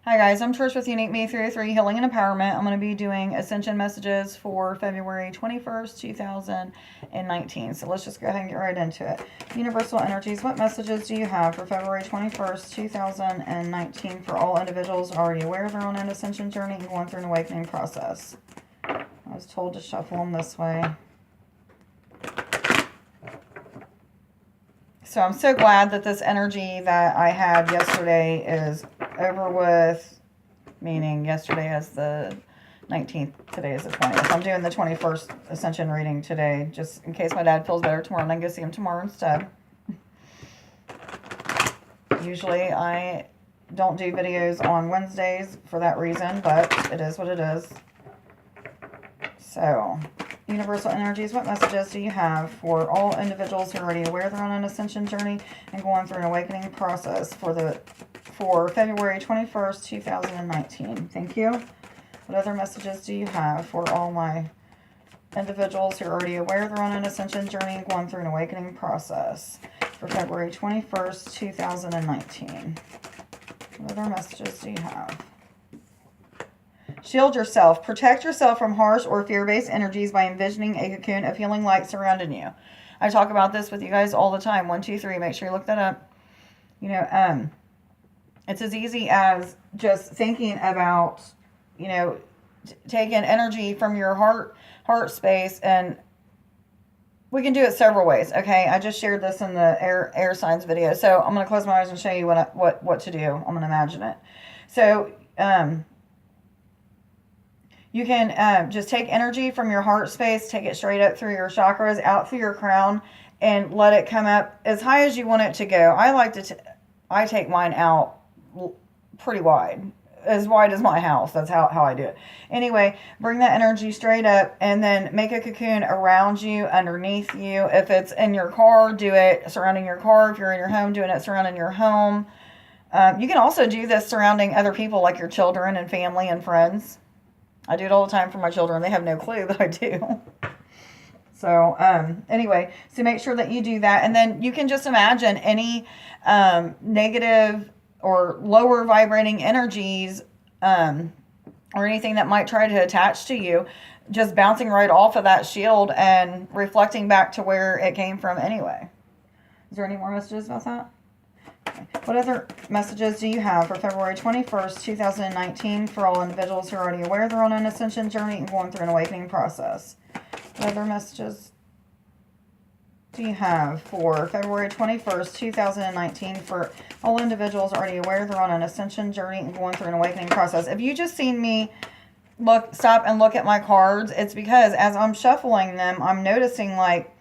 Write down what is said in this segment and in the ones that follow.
Hi guys, I'm Trish with Unique Me 303 Healing and Empowerment. I'm going to be doing Ascension messages for February 21st, 2019. So let's just go ahead and get right into it. Universal Energies, what messages do you have for February 21st, 2019 for all individuals already aware they're on an Ascension journey and going through an awakening process? I was told to shuffle them this way. So I'm so glad that this energy that I had yesterday is over with, meaning yesterday is the 19th, today is the 20th. I'm doing the 21st Ascension reading today, just in case my dad feels better tomorrow and I can go see him tomorrow instead. Usually I don't do videos on Wednesdays for that reason, but it is what it is. So, Universal Energies, what messages do you have for all individuals who are already aware they're on an Ascension journey and going through an awakening process for February 21st, 2019? Thank you. What other messages do you have for all my individuals who are already aware they're on an Ascension journey and going through an awakening process for February 21st, 2019? What other messages do you have? Shield yourself. Protect yourself from harsh or fear-based energies by envisioning a cocoon of healing light surrounding you. I talk about this with you guys all the time. 1, 2, 3. Make sure you look that up. You know, it's as easy as just thinking about, you know, taking energy from your heart space, and we can do it several ways. Okay, I just shared this in the air signs video, so I'm going to close my eyes and show you what to do. I'm going to imagine it. So you can just take energy from your heart space, take it straight up through your chakras, out through your crown, and let it come up as high as you want it to go. I take mine out pretty wide as my house. That's how I do it. Anyway, bring that energy straight up and then make a cocoon around you, underneath you. If it's in your car, do it surrounding your car. If you're in your home, doing it surrounding your home. You can also do this surrounding other people, like your children and family and friends. I do it all the time for my children. They have no clue that I do. So, anyway, so make sure that you do that. And then you can just imagine any negative or lower vibrating energies or anything that might try to attach to you, just bouncing right off of that shield and reflecting back to where it came from anyway. Is there any more messages about that? Okay. What other messages do you have for February 21st, 2019 for all individuals who are already aware they're on an Ascension journey and going through an awakening process? What other messages do you have for February 21st, 2019 for all individuals already aware they're on an Ascension journey and going through an awakening process? If you just seen me stop and look at my cards, it's because as I'm shuffling them, I'm noticing like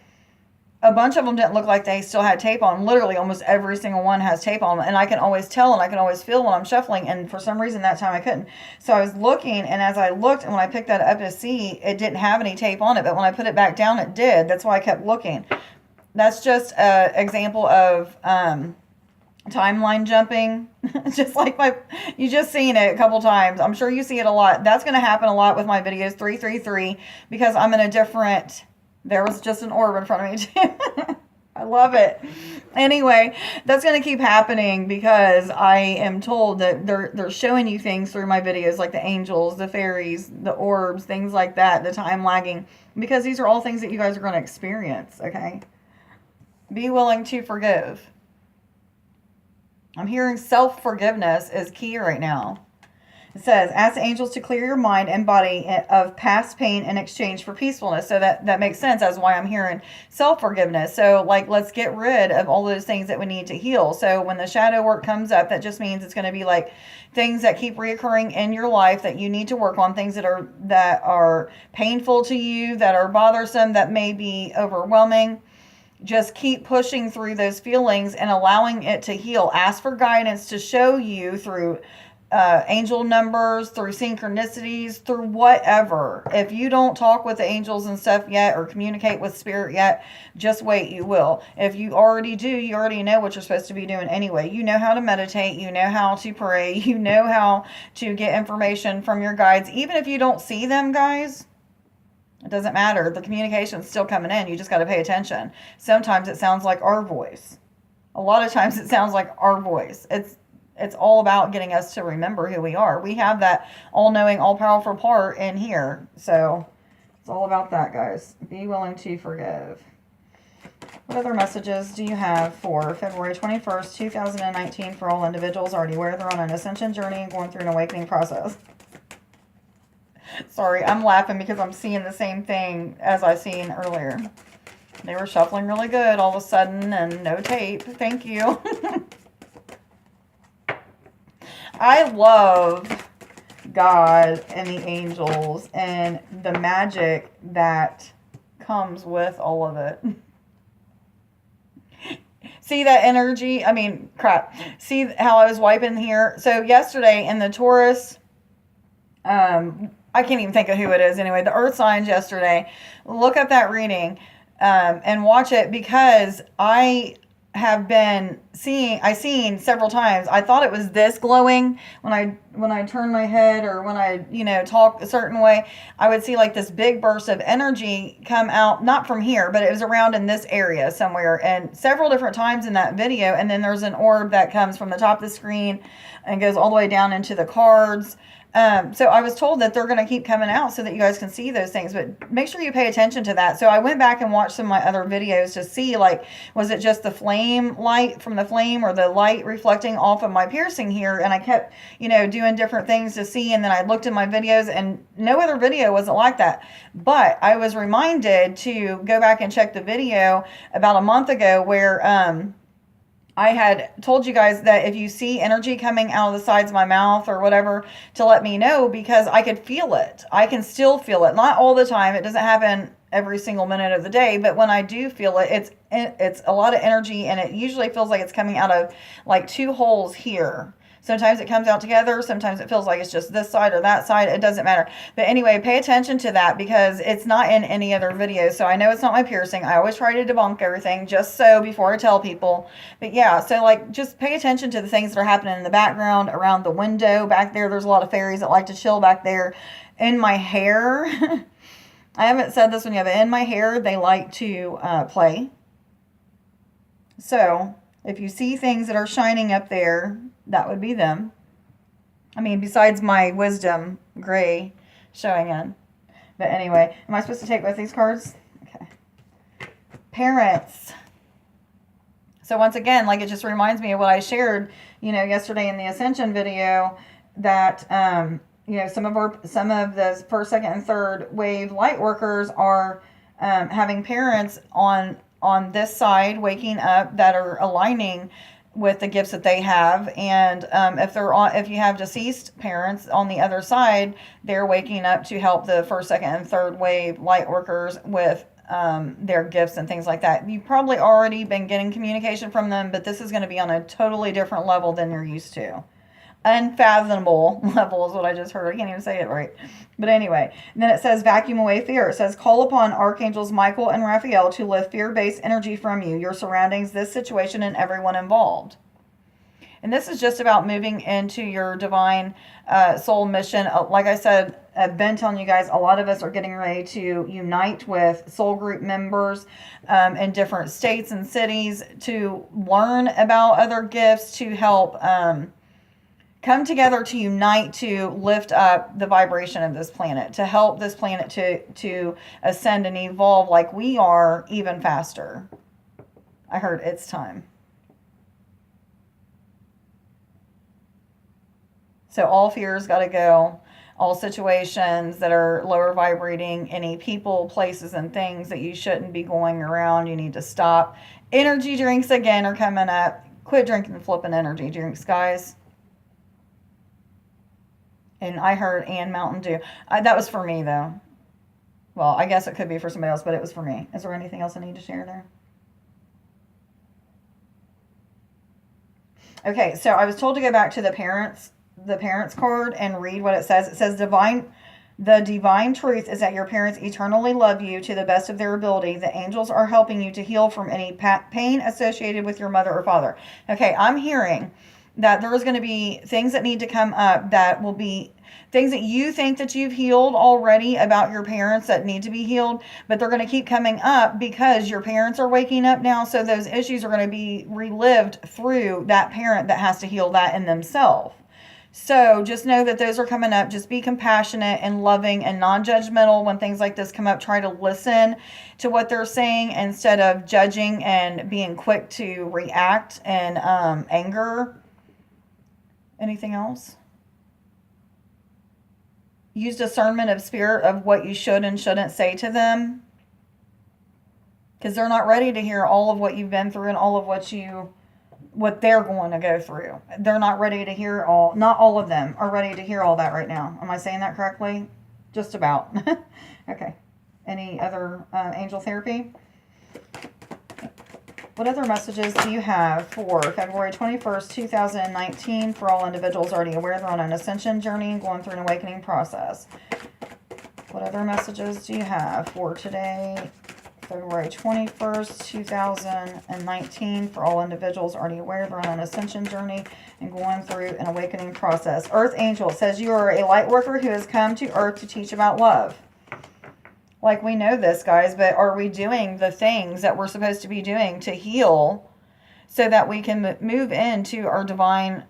a bunch of them didn't look like they still had tape on. Literally almost every single one has tape on. And I can always tell and I can always feel when I'm shuffling. And for some reason that time I couldn't. So I was looking, and as I looked and when I picked that up to see, it didn't have any tape on it. But when I put it back down, it did. That's why I kept looking. That's just an example of timeline jumping. Just like you just seen it a couple times. I'm sure you see it a lot. That's going to happen a lot with my videos 333 because I'm in a different... There was just an orb in front of me too. I love it. Anyway, that's going to keep happening because I am told that they're showing you things through my videos, like the angels, the fairies, the orbs, things like that, the time lagging, because these are all things that you guys are going to experience, okay? Be willing to forgive. I'm hearing self-forgiveness is key right now. It says, ask the angels to clear your mind and body of past pain in exchange for peacefulness. So that makes sense as why I'm hearing self-forgiveness. So, like, let's get rid of all those things that we need to heal. So when the shadow work comes up, that just means it's going to be like things that keep reoccurring in your life that you need to work on, things that are painful to you, that are bothersome, that may be overwhelming. Just keep pushing through those feelings and allowing it to heal. Ask for guidance to show you through angel numbers, through synchronicities, through whatever. If you don't talk with the angels and stuff yet or communicate with spirit yet, just wait, you will. If you already do, you already know what you're supposed to be doing anyway. You know how to meditate, you know how to pray, you know how to get information from your guides. Even if you don't see them, guys, it doesn't matter. The communication's still coming in. You just got to pay attention. Sometimes it sounds like our voice. A lot of times it sounds like our voice. it's all about getting us to remember who we are. We have that all-knowing, all-powerful part in here. So it's all about that, guys. Be willing to forgive. What other messages do you have for February 21st, 2019 for all individuals already aware they're on an ascension journey and going through an awakening process? Sorry, I'm laughing because I'm seeing the same thing as I seen earlier. They were shuffling really good all of a sudden and no tape. Thank you. I love God and the angels and the magic that comes with all of it. See that energy? I mean, crap. See how I was wiping here? So yesterday in the Taurus, I can't even think of who it is anyway. The earth signs yesterday. Look up that reading and watch it, because I have been seen several times. I thought it was this glowing when I turn my head, or when I, talk a certain way. I would see like this big burst of energy come out, not from here, but it was around in this area somewhere, and several different times in that video. And then there's an orb that comes from the top of the screen and goes all the way down into the cards. So I was told that they're going to keep coming out so that you guys can see those things, but make sure you pay attention to that. So I went back and watched some of my other videos to see, like, was it just the flame light from the flame, or the light reflecting off of my piercing here? And I kept, doing different things to see. And then I looked at my videos, and no other video wasn't like that. But I was reminded to go back and check the video about a month ago where, I had told you guys that if you see energy coming out of the sides of my mouth or whatever, to let me know, because I could feel it. I can still feel it. Not all the time. It doesn't happen every single minute of the day, but when I do feel it, it's a lot of energy, and it usually feels like it's coming out of like two holes here. Sometimes it comes out together. Sometimes it feels like it's just this side or that side. It doesn't matter. But anyway, pay attention to that, because it's not in any other videos. So I know it's not my piercing. I always try to debunk everything just so before I tell people. But yeah, so like just pay attention to the things that are happening in the background, around the window back there. There's a lot of fairies that like to chill back there. In my hair, I haven't said this one yet, but in my hair, they like to play. So if you see things that are shining up there, that would be them. I mean, besides my wisdom gray showing in. But anyway, am I supposed to take both these cards? Okay. Parents. So once again, like, it just reminds me of what I shared, yesterday in the Ascension video, that, some of those first, second, and third wave light workers are having parents on this side waking up that are aligning with the gifts that they have. And if you have deceased parents on the other side, they're waking up to help the first, second, and third wave light workers with their gifts and things like that. You've probably already been getting communication from them, but this is going to be on a totally different level than you're used to. Unfathomable level is what I just heard. I can't even say it right. But anyway, and then it says vacuum away fear. It says call upon Archangels Michael and Raphael to lift fear-based energy from you, your surroundings, this situation, and everyone involved. And this is just about moving into your divine soul mission. Like I said, I've been telling you guys, a lot of us are getting ready to unite with soul group members in different states and cities to learn about other gifts, to help come together, to unite, to lift up the vibration of this planet, to help this planet to ascend and evolve like we are, even faster. I heard it's time. So all fears got to go. All situations that are lower vibrating, any people, places, and things that you shouldn't be going around, you need to stop. Energy drinks again are coming up. Quit drinking the flipping energy drinks, guys. And I heard and Mountain Dew. That was for me, though. Well, I guess it could be for somebody else, but it was for me. Is there anything else I need to share there? Okay, so I was told to go back to the parents card and read what it says. It says the divine truth is that your parents eternally love you to the best of their ability. The angels are helping you to heal from any pain associated with your mother or father. Okay, I'm hearing that there is going to be things that need to come up that will be things that you think that you've healed already about your parents that need to be healed, but they're going to keep coming up because your parents are waking up now. So those issues are going to be relived through that parent that has to heal that in themselves. So just know that those are coming up. Just be compassionate and loving and non-judgmental when things like this come up. Try to listen to what they're saying instead of judging and being quick to react and anger. Anything else? Use discernment of spirit of what you should and shouldn't say to them, because they're not ready to hear all of what you've been through and all of what they're going to go through. They're not ready to hear all, not all of them are ready to hear all that right now. Am I saying that correctly? Just about. Okay. Any other angel therapy? What other messages do you have for February 21st, 2019 for all individuals already aware they're on an ascension journey and going through an awakening process? What other messages do you have for today, February 21st, 2019 for all individuals already aware they're on an ascension journey and going through an awakening process? Earth Angel says you are a light worker who has come to Earth to teach about love. Like, we know this, guys, but are we doing the things that we're supposed to be doing to heal so that we can move into our divine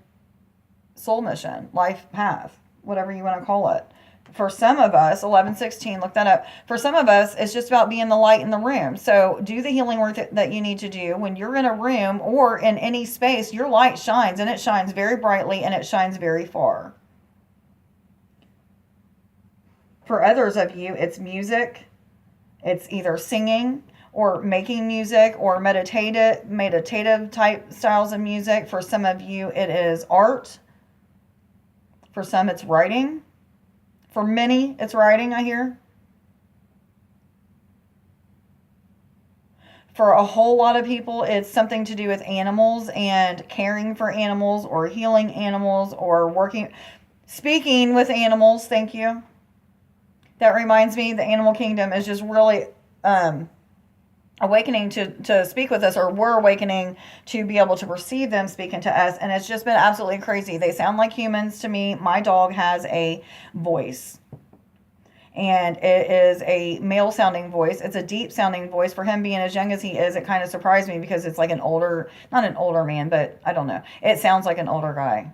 soul mission, life path, whatever you want to call it? For some of us, 1116, look that up. For some of us, it's just about being the light in the room. So do the healing work that you need to do. When you're in a room or in any space, your light shines, and it shines very brightly, and it shines very far. For others of you, it's music. It's either singing or making music or meditative type styles of music. For some of you, it is art. For some, it's writing. For many, it's writing, I hear. For a whole lot of people, it's something to do with animals and caring for animals or healing animals or speaking with animals. Thank you. That reminds me, the animal kingdom is just really awakening to speak with us, or we're awakening to be able to receive them speaking to us. And it's just been absolutely crazy. They sound like humans to me. My dog has a voice, and it is a male sounding voice. It's a deep sounding voice. For him being as young as he is, it kind of surprised me because it's like not an older man, but I don't know. It sounds like an older guy,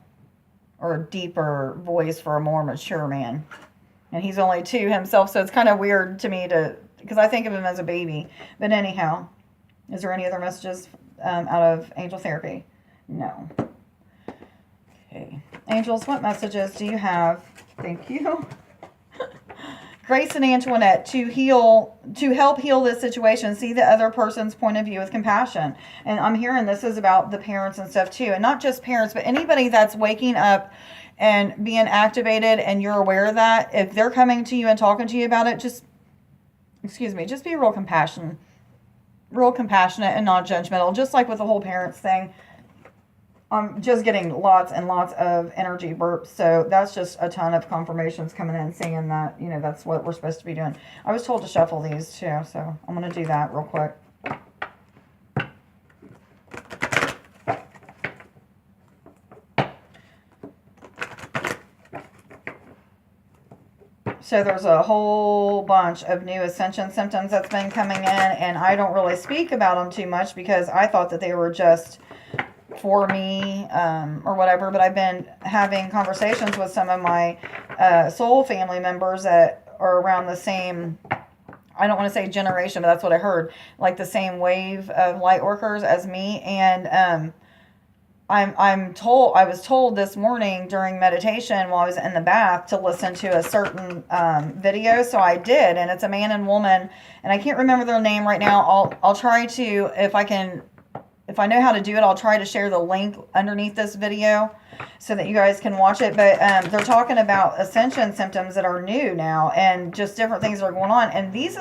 or a deeper voice for a more mature man. And he's only 2 himself, so it's kind of weird to me because I think of him as a baby. But anyhow, is there any other messages out of angel therapy? No. Okay. Angels, what messages do you have? Thank you. Grace and Antoinette, to help heal this situation, see the other person's point of view with compassion. And I'm hearing this is about the parents and stuff too. And not just parents, but anybody that's waking up and being activated and you're aware of that. If they're coming to you and talking to you about it, just be real compassionate and non-judgmental. Just like with the whole parents thing. I'm just getting lots and lots of energy burps. So that's just a ton of confirmations coming in saying that, that's what we're supposed to be doing. I was told to shuffle these too, so I'm going to do that real quick. So there's a whole bunch of new ascension symptoms that's been coming in, and I don't really speak about them too much because I thought that they were just for me or whatever, but I've been having conversations with some of my soul family members that are around the same, I don't want to say generation, but that's what I heard, like the same wave of light workers as me. And I was told this morning during meditation while I was in the bath to listen to a certain video, so I did, and it's a man and woman, and I can't remember their name right now. I'll try to, if I know how to do it, I'll try to share the link underneath this video so that you guys can watch it. But they're talking about ascension symptoms that are new now and just different things that are going on. And these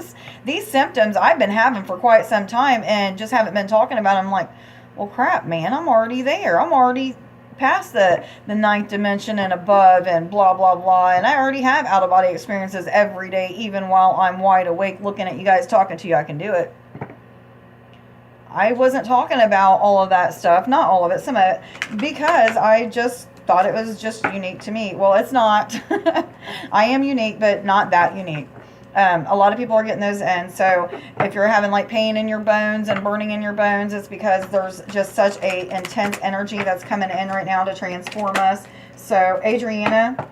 symptoms I've been having for quite some time and just haven't been talking about them. I'm like, well, crap, man, I'm already there. I'm already past the ninth dimension and above and blah, blah, blah. And I already have out-of-body experiences every day, even while I'm wide awake looking at you guys, talking to you. I can do it. I wasn't talking about all of that stuff, not all of it, some of it, because I just thought it was just unique to me. Well, it's not. I am unique, but not that unique. A lot of people are getting those in. So if you're having like pain in your bones and burning in your bones, it's because there's just such a intense energy that's coming in right now to transform us. So Adriana,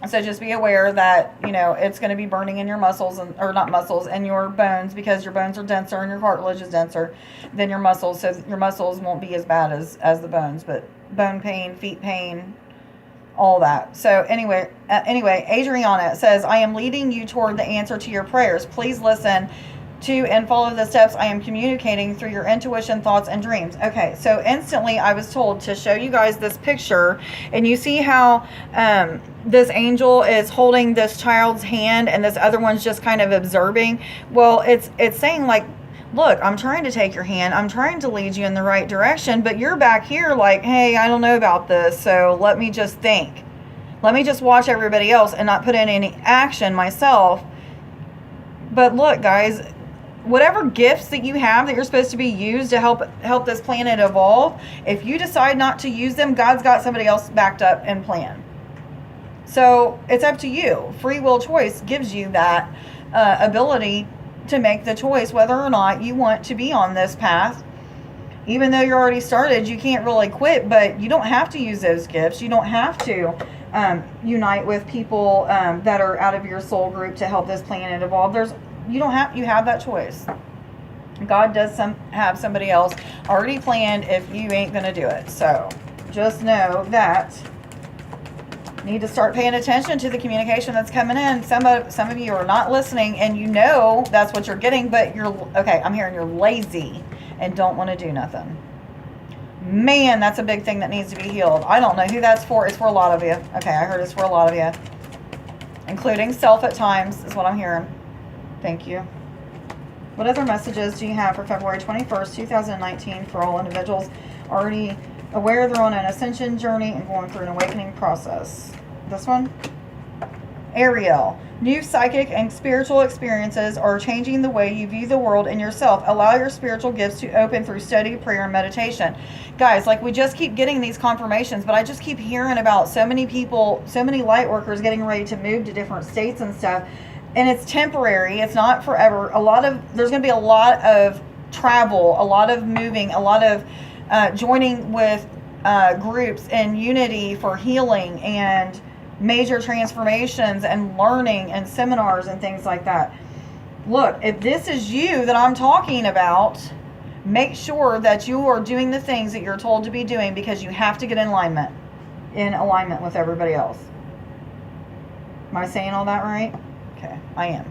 so just be aware that, you know, it's going to be burning in your muscles, and or not muscles, in your bones, because your bones are denser and your cartilage is denser than your muscles. So your muscles won't be as bad as the bones, but bone pain, feet pain, all that. So anyway, Adriana says, I am leading you toward the answer to your prayers. Please listen to and follow the steps I am communicating through your intuition, thoughts, and dreams. Okay, so instantly I was told to show you guys this picture, and you see how this angel is holding this child's hand and this other one's just kind of observing. Well, it's saying like, look, I'm trying to take your hand, I'm trying to lead you in the right direction, but you're back here like, hey, I don't know about this, so let me just think. Let me just watch everybody else and not put in any action myself. But look, guys, whatever gifts that you have that you're supposed to be used to help this planet evolve, if you decide not to use them, God's got somebody else backed up and planned. So it's up to you. Free will choice gives you that ability to make the choice whether or not you want to be on this path. Even though you're already started, you can't really quit, but you don't have to use those gifts. You don't have to unite with people that are out of your soul group to help this planet evolve. You have that choice. God does have somebody else already planned if you ain't gonna do it. So just know that you need to start paying attention to the communication that's coming in. Some of you are not listening, and you know that's what you're getting, but I'm hearing you're lazy and don't want to do nothing. Man, that's a big thing that needs to be healed. I don't know who that's for. It's for a lot of you. Okay, I heard it's for a lot of you, including self at times, is what I'm hearing. Thank you. What other messages do you have for February 21st, 2019 for all individuals already aware they're on an ascension journey and going through an awakening process? This one? Ariel. New psychic and spiritual experiences are changing the way you view the world and yourself. Allow your spiritual gifts to open through study, prayer, and meditation. Guys, like, we just keep getting these confirmations, but I just keep hearing about so many people, so many light workers getting ready to move to different states and stuff. And it's temporary. It's not forever. There's going to be a lot of travel, a lot of moving, a lot of joining with groups in unity for healing and major transformations and learning and seminars and things like that. Look, if this is you that I'm talking about, make sure that you are doing the things that you're told to be doing, because you have to get in alignment with everybody else. Am I saying all that right? Okay, I am.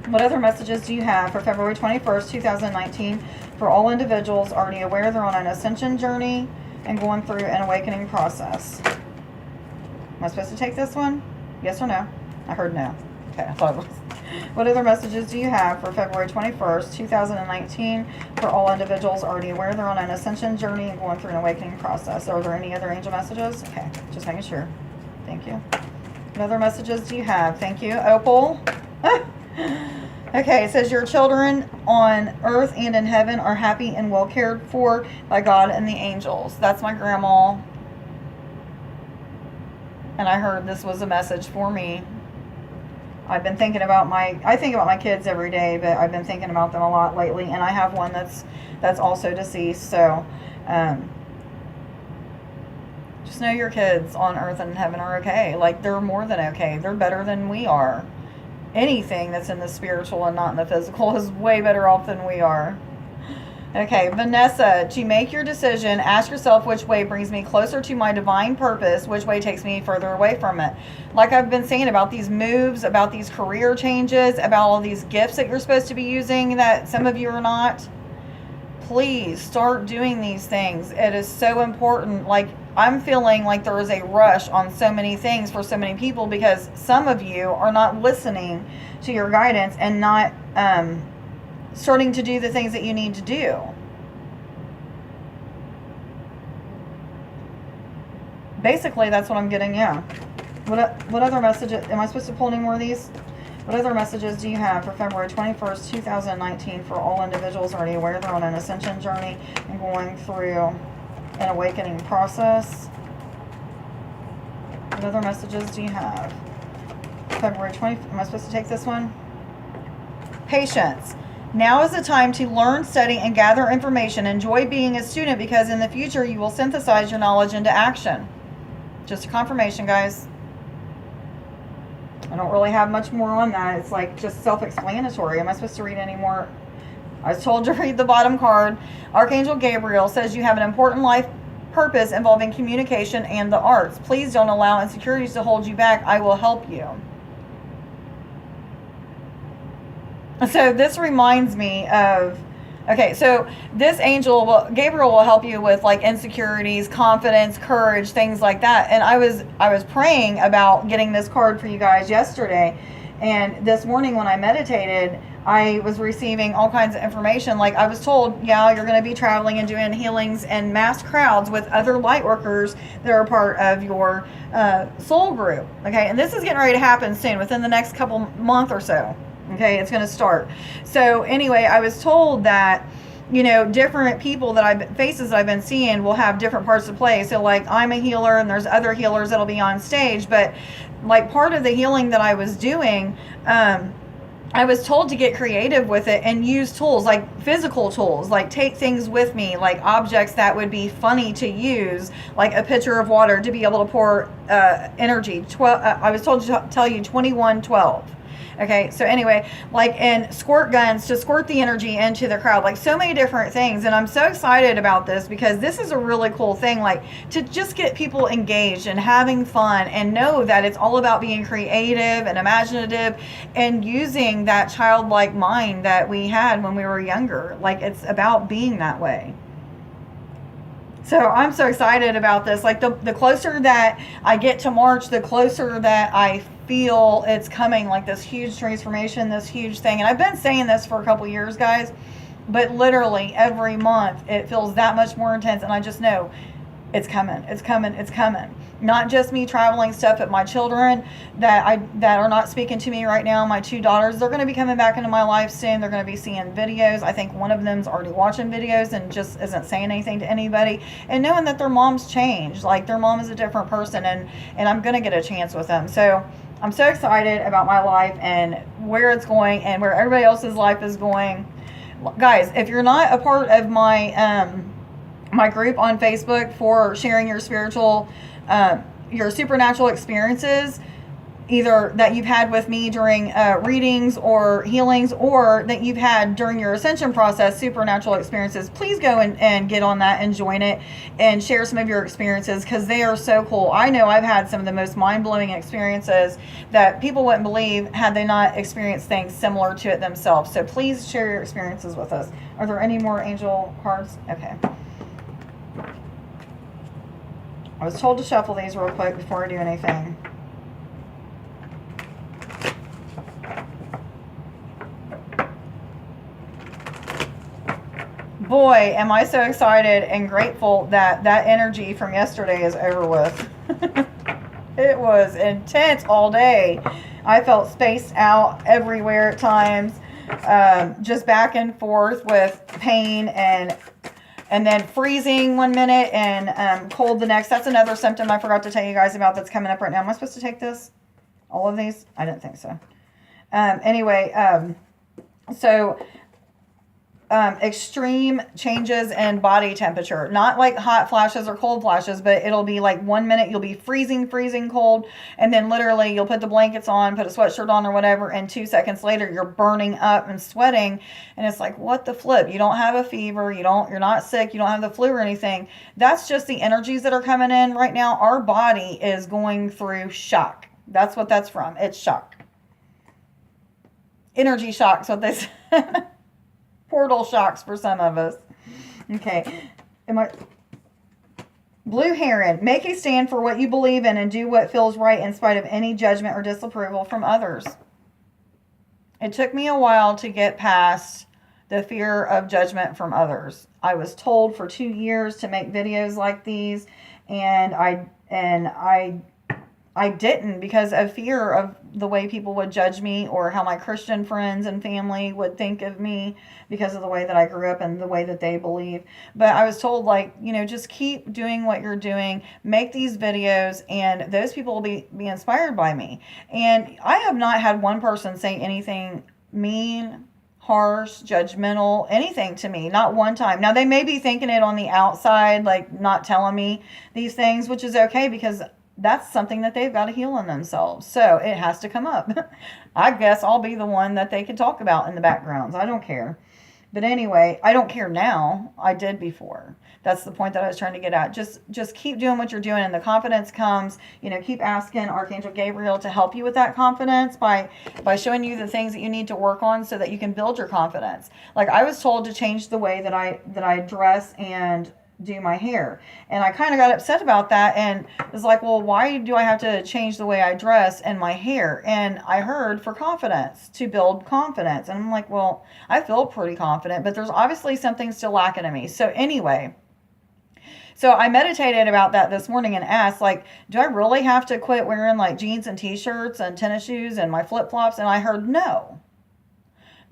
What other messages do you have for February 21st, 2019 for all individuals already aware they're on an ascension journey and going through an awakening process? Am I supposed to take this one? Yes or no? I heard no. Okay, I thought it was. What other messages do you have for February 21st, 2019 for all individuals already aware they're on an ascension journey and going through an awakening process? Are there any other angel messages? Okay, just making sure. Thank you. What other messages do you have? Thank you. Opal. Okay, it says your children on earth and in heaven are happy and well cared for by God and the angels. That's my grandma. And I heard this was a message for me. I've been thinking about I think about my kids every day, but I've been thinking about them a lot lately, and I have one that's also deceased. So just know your kids on earth and in heaven are okay. Like, they're more than okay. They're better than we are. Anything that's in the spiritual and not in the physical is way better off than we are. Okay, Vanessa, to make your decision, ask yourself which way brings me closer to my divine purpose, which way takes me further away from it. Like I've been saying about these moves, about these career changes, about all these gifts that you're supposed to be using that some of you are not. Please start doing these things. It is so important. Like, I'm feeling like there is a rush on so many things for so many people, because some of you are not listening to your guidance and not starting to do the things that you need to do. Basically, that's what I'm getting, yeah. What other messages? Am I supposed to pull any more of these? What other messages do you have for February 21st, 2019 for all individuals already aware they're on an ascension journey and going through an awakening process? What other messages do you have? February 20th. Am I supposed to take this one? Patience. Now is the time to learn, study, and gather information. Enjoy being a student because in the future you will synthesize your knowledge into action. Just a confirmation, guys. I don't really have much more on that. It's like just self-explanatory. Am I supposed to read any more? I was told to read the bottom card. Archangel Gabriel says you have an important life purpose involving communication and the arts. Please don't allow insecurities to hold you back. I will help you. So this reminds me of, okay, so this angel, Gabriel will help you with like insecurities, confidence, courage, things like that. And I was praying about getting this card for you guys yesterday. And this morning when I meditated, I was receiving all kinds of information. Like I was told, yeah, you're going to be traveling and doing healings and mass crowds with other light workers that are part of your soul group. Okay, and this is getting ready to happen soon, within the next couple month or so. Okay, it's going to start. So anyway, I was told that, you know, different people faces that I've been seeing will have different parts to play. So like I'm a healer and there's other healers that'll be on stage, but like part of the healing that I was doing, I was told to get creative with it and use tools, like physical tools, like take things with me, like objects that would be funny to use, like a pitcher of water to be able to pour energy. I was told to tell you 2112. Okay, so anyway, like, and squirt guns to squirt the energy into the crowd, like so many different things. And I'm so excited about this because this is a really cool thing, like to just get people engaged and having fun and know that it's all about being creative and imaginative and using that childlike mind that we had when we were younger. Like it's about being that way. So I'm so excited about this. Like the closer that I get to March, the closer that I feel it's coming, like this huge transformation, this huge thing. And I've been saying this for a couple years, guys, but literally every month it feels that much more intense. And I just know it's coming, it's coming, it's coming. Not just me traveling stuff, but my children that are not speaking to me right now. My two daughters, they're going to be coming back into my life soon. They're going to be seeing videos. I think one of them's already watching videos and just isn't saying anything to anybody. And knowing that their mom's changed, like their mom is a different person, and I'm going to get a chance with them. So I'm so excited about my life and where it's going and where everybody else's life is going. Guys, if you're not a part of my my group on Facebook for sharing your your supernatural experiences, either that you've had with me during readings or healings, or that you've had during your ascension process, supernatural experiences, please go and get on that and join it and share some of your experiences, because they are so cool. I know I've had some of the most mind-blowing experiences that people wouldn't believe had they not experienced things similar to it themselves. So please share your experiences with us. Are there any more angel cards? Okay. I was told to shuffle these real quick before I do anything. Boy, am I so excited and grateful that that energy from yesterday is over with. It was intense all day. I felt spaced out everywhere at times, just back and forth with pain and then freezing one minute and cold the next. That's another symptom I forgot to tell you guys about that's coming up right now. Am I supposed to take this? All of these? I didn't think so. Anyway, extreme changes in body temperature. Not like hot flashes or cold flashes, but it'll be like 1 minute you'll be freezing cold, and then literally you'll put the blankets on, put a sweatshirt on or whatever, and 2 seconds later you're burning up and sweating, and it's like, what the flip? You don't have a fever, you're not sick, you don't have the flu or anything. That's just the energies that are coming in right now. Our body is going through shock. That's what that's from. It's shock. Energy shock's what they said. Portal shocks for some of us. Okay. Blue Heron. Make a stand for what you believe in and do what feels right in spite of any judgment or disapproval from others. It took me a while to get past the fear of judgment from others. I was told for 2 years to make videos like these, and I I didn't because of fear of the way people would judge me or how my Christian friends and family would think of me because of the way that I grew up and the way that they believe. But I was told, like, just keep doing what you're doing, make these videos, and those people will be inspired by me. And I have not had one person say anything mean, harsh, judgmental, anything to me. Not one time. Now, they may be thinking it on the outside, like not telling me these things, which is okay because that's something that they've got to heal in themselves. So it has to come up. I guess I'll be the one that they can talk about in the backgrounds. I don't care. But anyway, I don't care now. I did before. That's the point that I was trying to get at. Just keep doing what you're doing, and the confidence comes. Keep asking Archangel Gabriel to help you with that confidence by showing you the things that you need to work on so that you can build your confidence. Like, I was told to change the way that I dress and do my hair, and I kind of got upset about that, and was like, well, why do I have to change the way I dress and my hair? And I heard for confidence, to build confidence, and I'm like, well, I feel pretty confident, but there's obviously something still lacking in me. So anyway, so I meditated about that this morning and asked, like, do I really have to quit wearing like jeans and t-shirts and tennis shoes and my flip-flops? And I heard no,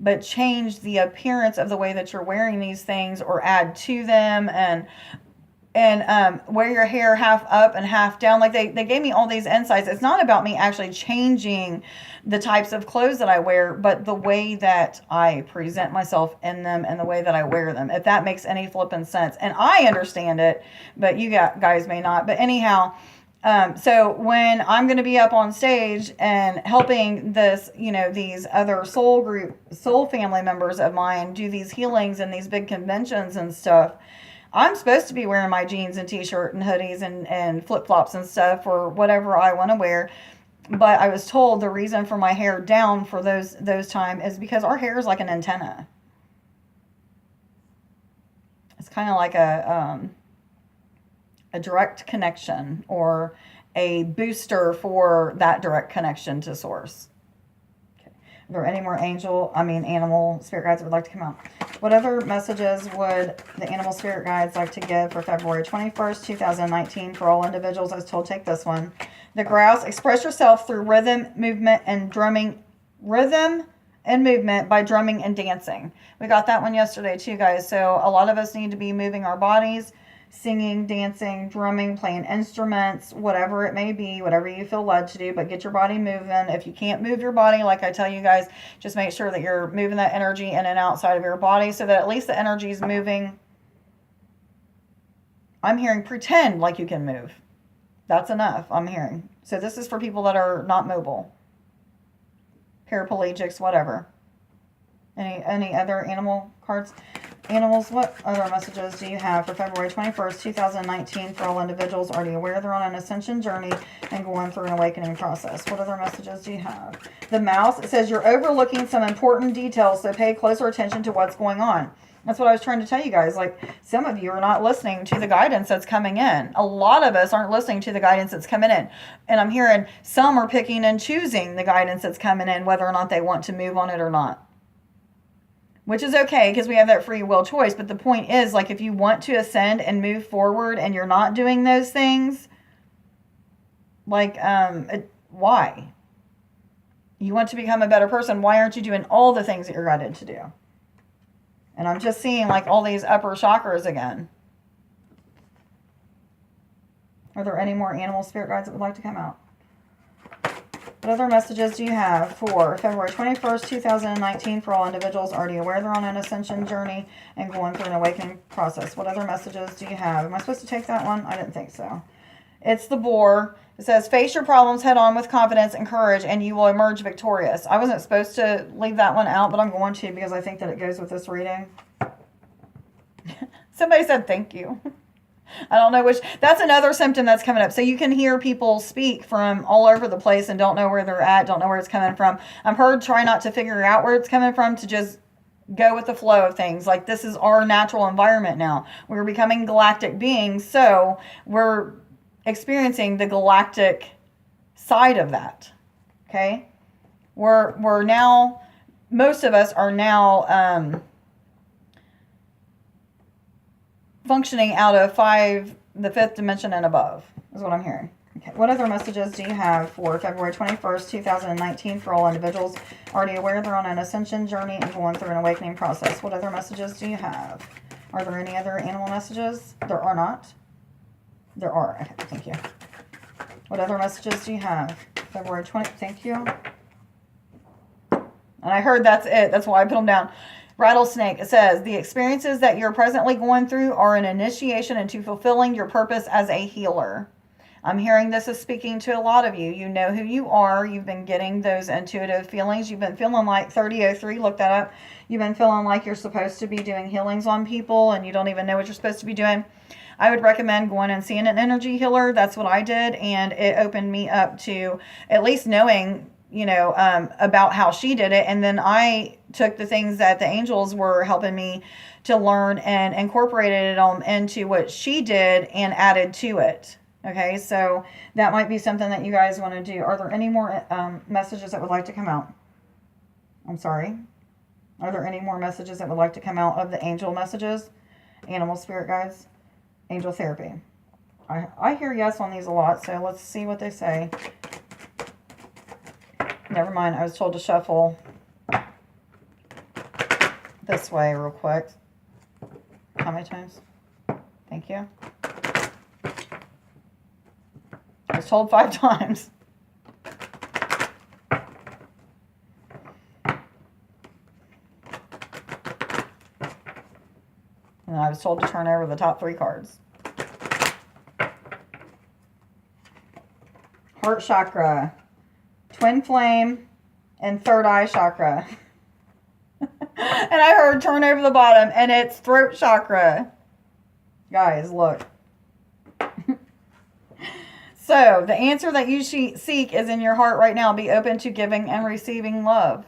but change the appearance of the way that you're wearing these things, or add to them, and wear your hair half up and half down. Like, they gave me all these insights. It's not about me actually changing the types of clothes that I wear, but the way that I present myself in them and the way that I wear them, if that makes any flipping sense. And I understand it, but you guys may not. But anyhow, so when I'm going to be up on stage and helping these other soul family members of mine do these healings and these big conventions and stuff, I'm supposed to be wearing my jeans and t-shirt and hoodies and flip-flops and stuff, or whatever I want to wear. But I was told the reason for my hair down for those time is because our hair is like an antenna. It's kind of like a direct connection, or a booster for that direct connection to source. Okay. Are there any more animal spirit guides that would like to come out? What other messages would the animal spirit guides like to give for February 21st, 2019 for all individuals? I was told, take this one. The grouse, express yourself through rhythm, movement, and drumming. Rhythm and movement by drumming and dancing. We got that one yesterday too, guys. So a lot of us need to be moving our bodies, singing, dancing, drumming, playing instruments, whatever it may be, whatever you feel led to do, but get your body moving. If you can't move your body, like I tell you guys, just make sure that you're moving that energy in and outside of your body so that at least the energy is moving. I'm hearing pretend like you can move. That's enough, I'm hearing. So this is for people that are not mobile, paraplegics, whatever. Any other animal cards? Animals, what other messages do you have for February 21st, 2019 for all individuals already aware they're on an ascension journey and going through an awakening process? What other messages do you have? The mouse, it says you're overlooking some important details, so pay closer attention to what's going on. That's what I was trying to tell you guys. Like, some of you are not listening to the guidance that's coming in. A lot of us aren't listening to the guidance that's coming in. And I'm hearing some are picking and choosing the guidance that's coming in, whether or not they want to move on it or not. Which is okay, because we have that free will choice. But the point is, like, if you want to ascend and move forward and you're not doing those things, like, why? You want to become a better person. Why aren't you doing all the things that you're guided to do? And I'm just seeing, like, all these upper chakras again. Are there any more animal spirit guides that would like to come out? What other messages do you have for February 21st, 2019 for all individuals already aware they're on an ascension journey and going through an awakening process? What other messages do you have? Am I supposed to take that one? I didn't think so. It's the boar. It says, face your problems head on with confidence and courage, and you will emerge victorious. I wasn't supposed to leave that one out, but I'm going to because I think that it goes with this reading. Somebody said thank you. I don't know which. That's another symptom that's coming up. So you can hear people speak from all over the place and don't know where they're at, don't know where it's coming from. I've heard try not to figure out where it's coming from, to just go with the flow of things. Like, this is our natural environment now. We're becoming galactic beings, so we're experiencing the galactic side of that. Okay? We're now, most of us are now functioning out of the fifth dimension and above, is what I'm hearing. Okay, what other messages do you have for February 21st, 2019 for all individuals already aware they're on an ascension journey and going through an awakening process? What other messages do you have? Are there any other animal messages? There are not. There are. Okay, thank you. What other messages do you have? February 20th, thank you. And I heard that's it. That's why I put them down. Rattlesnake, it says, the experiences that you're presently going through are an initiation into fulfilling your purpose as a healer. I'm hearing this is speaking to a lot of you. You know who you are. You've been getting those intuitive feelings. You've been feeling like 3003, look that up. You've been feeling like you're supposed to be doing healings on people and you don't even know what you're supposed to be doing. I would recommend going and seeing an energy healer. That's what I did. And it opened me up to at least knowing, you know, about how she did it. And then I took the things that the angels were helping me to learn and incorporated it into what she did and added to it. Okay, so that might be something that you guys want to do. Are there any more messages that would like to come out? I'm sorry. Are there any more messages that would like to come out of the angel messages? Animal spirit guides? Angel therapy. I hear yes on these a lot, so let's see what they say. Never mind, I was told to shuffle this way real quick. How many times? Thank you. I was told 5 times. And I was told to turn over the top 3 cards. Heart chakra, twin flame, and third eye chakra. And I heard turn over the bottom, and it's throat chakra. Guys, look. So, the answer that you seek is in your heart right now. Be open to giving and receiving love.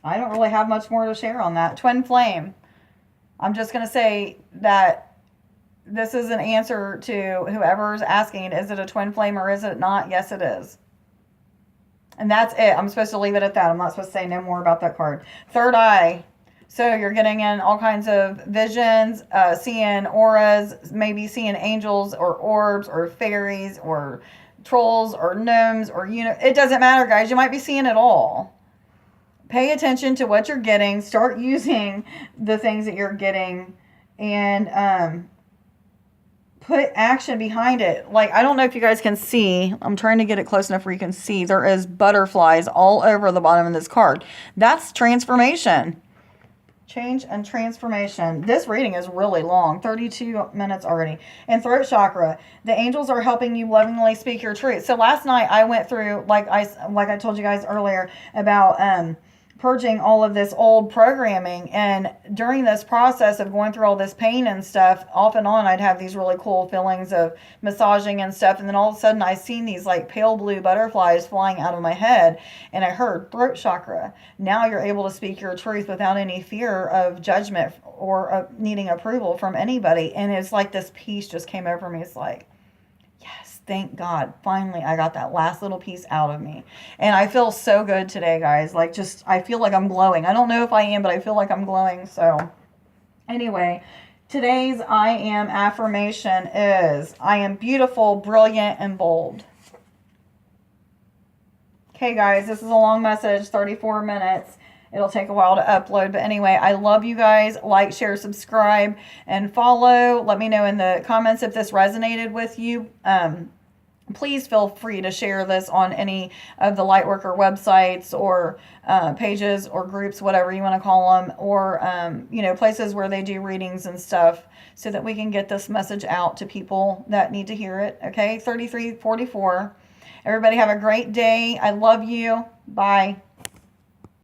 I don't really have much more to share on that. Twin flame. I'm just going to say that this is an answer to whoever's asking, is it a twin flame or is it not? Yes, it is. And that's it. I'm supposed to leave it at that. I'm not supposed to say no more about that card. Third eye. So you're getting in all kinds of visions, seeing auras, maybe seeing angels or orbs or fairies or trolls or gnomes or, you know, it doesn't matter, guys. You might be seeing it all. Pay attention to what you're getting. Start using the things that you're getting and put action behind it. Like, I don't know if you guys can see. I'm trying to get it close enough where you can see. There is butterflies all over the bottom of this card. That's transformation. Change and transformation. This reading is really long, 32 minutes already. And throat chakra, the angels are helping you lovingly speak your truth. So last night I went through, like I told you guys earlier, about purging all of this old programming. And during this process of going through all this pain and stuff, off and on, I'd have these really cool feelings of massaging and stuff. And then all of a sudden I seen these like pale blue butterflies flying out of my head. And I heard throat chakra. Now you're able to speak your truth without any fear of judgment or needing approval from anybody. And it's like this peace just came over me. It's like, yes, thank God. Finally, I got that last little piece out of me. And I feel so good today, guys. Like, just, I feel like I'm glowing. I don't know if I am, but I feel like I'm glowing. So, anyway, today's I am affirmation is, I am beautiful, brilliant, and bold. Okay, guys, this is a long message, 34 minutes. It'll take a while to upload. But anyway, I love you guys. Like, share, subscribe, and follow. Let me know in the comments if this resonated with you. Please feel free to share this on any of the Lightworker websites or pages or groups, whatever you want to call them, or you know, places where they do readings and stuff, so that we can get this message out to people that need to hear it. Okay, 3344. Everybody have a great day. I love you. Bye.